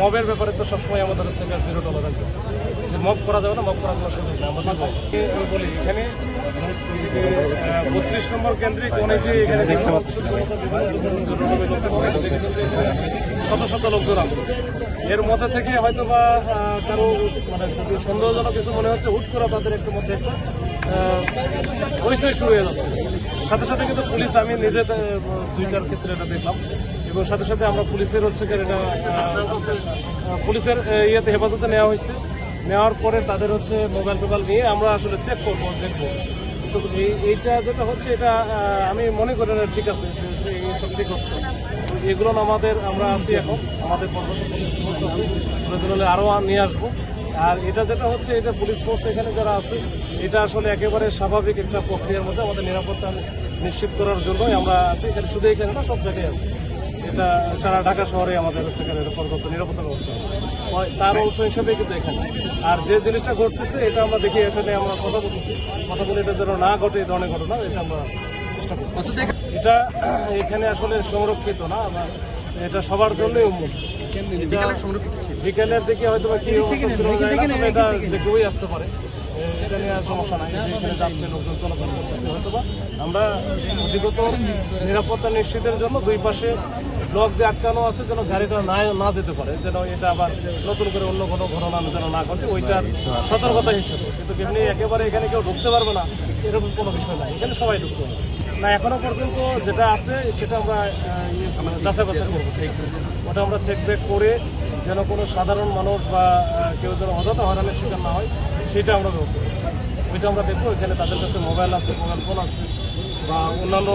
মবের ব্যাপারে তো সবসময় আমাদের হচ্ছে জিরো টলারেন্স আছে, যে মব করা যাবে না, মব করার কোনো সুযোগ নেই। আমাদের বলি এখানে 32 নম্বর কেন্দ্রিক অনেকে এখানে শত শত লোকজন আছে। এর মধ্যে থেকে হয়তো বা কারো মানে যদি সন্দেহজনক কিছু মনে হচ্ছে, হুট করে তাদের একটু মধ্যে একটা পরিচয় শুরু হয়ে যাচ্ছে। সাথে সাথে কিন্তু পুলিশ, আমি নিজে দুইটার ক্ষেত্রে এটা দেখলাম, এবং সাথে সাথে আমরা পুলিশের হচ্ছে এটা পুলিশের ইয়েতে হেফাজতে নেওয়া হয়েছে। নেওয়ার পরে তাদের হচ্ছে মোবাইল টোবাইল নিয়ে আমরা আসলে চেক করবো, দেখবো। তো এইটা যেটা হচ্ছে এটা আমি মনে করি না ঠিক আছে, এইসব ঠিক হচ্ছে। এগুলো আমরা আছি এখন, আমাদের পর্যন্ত পুলিশ ফোর্স আছে, প্রয়োজন হলে আরও নিয়ে আসবো। আর এটা যেটা হচ্ছে, এটা পুলিশ ফোর্স এখানে যারা আছে, এটা আসলে একেবারে স্বাভাবিক একটা প্রক্রিয়ার মধ্যে আমাদের নিরাপত্তা নিশ্চিত করার জন্যই আমরা আছি এখানে। শুধু এখানে না, সব জায়গায় আছে। এটা সারা ঢাকা শহরে আমাদের হচ্ছে এখানে পর্যাপ্ত নিরাপত্তা ব্যবস্থা আছে, তার অংশ হিসেবে কিন্তু এখানে। আর যে জিনিসটা ঘটতেছে এটা আমরা দেখি, এখানে আমরা কথা বলতেছি, কথা বলে এটা যেন না ঘটে, এই ধরনের ঘটনা, এটা আমরা চেষ্টা করছি। এটা এখানে আসলে সংরক্ষিত না, এটা সবার জন্যই উন্মুক্ত। বিকেলের দিকে হয়তো বা কি অবস্থা ছিল, এটা যে কেউই আসতে পারে, এটা নিয়ে সমস্যা নাই। এখানে যাচ্ছে, লোকজন চলাচল করতেছে। হয়তো বা আমরা অধিকত নিরাপত্তা নিশ্চিতের জন্য দুই পাশে ব্লক দিয়ে আটকানো আছে, যেন গাড়িটা না যেতে পারে, যেন এটা আবার নতুন করে অন্য কোনো ঘটনা যেন না ঘটে, ওইটার সতর্কতা হিসেবে। কিন্তু এমনি একেবারে এখানে কেউ ঢুকতে পারবে না এরকম কোনো বিষয় নাই, এখানে সবাই ঢুকতে পারবে না। এখনো পর্যন্ত যেটা আছে সেটা আমরা যাচাই বাছাই করবো, ঠিক আছে। ওটা আমরা চেক ব্যাক করে যেন কোনো সাধারণ মানুষ বা কেউ যেন অযথা হয়রানির শিকার না হয়, সেটা আমরা ব্যবস্থা করবো। ওইটা আমরা দেখবো। এখানে তাদের কাছে মোবাইল আছে, মোবাইল ফোন আছে, বা অন্যান্য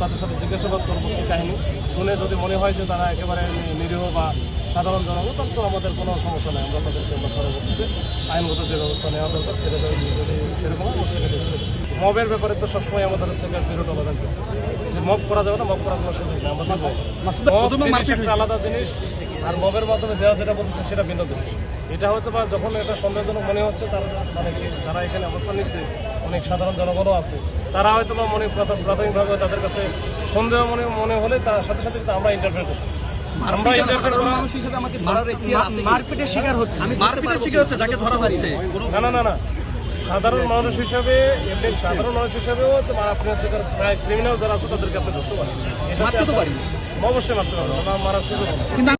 তাদের সাথে জিজ্ঞাসাবাদ করবো এই কাহিনী শুনে। যদি মনে হয় যে তারা একেবারে নিরীহ বা সাধারণ জনগণ, তখন তো আমাদের কোনো সমস্যা নেই। আমরা তাদেরকে পরবর্তীতে আইনগত যে ব্যবস্থা নেওয়া দরকার ছেড়ে দেওয়া, যদি সেরকম অবস্থা ছেড়ে দেয়। মবের ব্যাপারে তো সবসময় আমাদের হচ্ছে জিরো টলারেন্স আছে, যে মব করা যাবে না, মব করার কোনো সুযোগ নেই। আমাদের একটা আলাদা জিনিস, আর মবের মাধ্যমে দেওয়া যেটা বলতেছে সেটা ভিন্ন জিনিস। এটা হয়তো বা যখন এটা সন্দেহজনক মনে হচ্ছে, তারা মানে যারা এখানে অবস্থান নিচ্ছে, অনেক সাধারণ জনগণও আছে, তারা হয়তো বা প্রাথমিকভাবে তাদের কাছে সন্দেহ মনে হলে তার সাথে সাথে আমরা ইন্টারফেয়ার করতেছি। না, সাধারণ মানুষ হিসাবে, এমনি সাধারণ মানুষ হিসাবেও আপনি হচ্ছে প্রায় ক্রিমিনাল যারা আছে তাদেরকে আপনি ধরতে পারেন। এটা অবশ্যই মারতে পারবেন, মারার সুযোগ।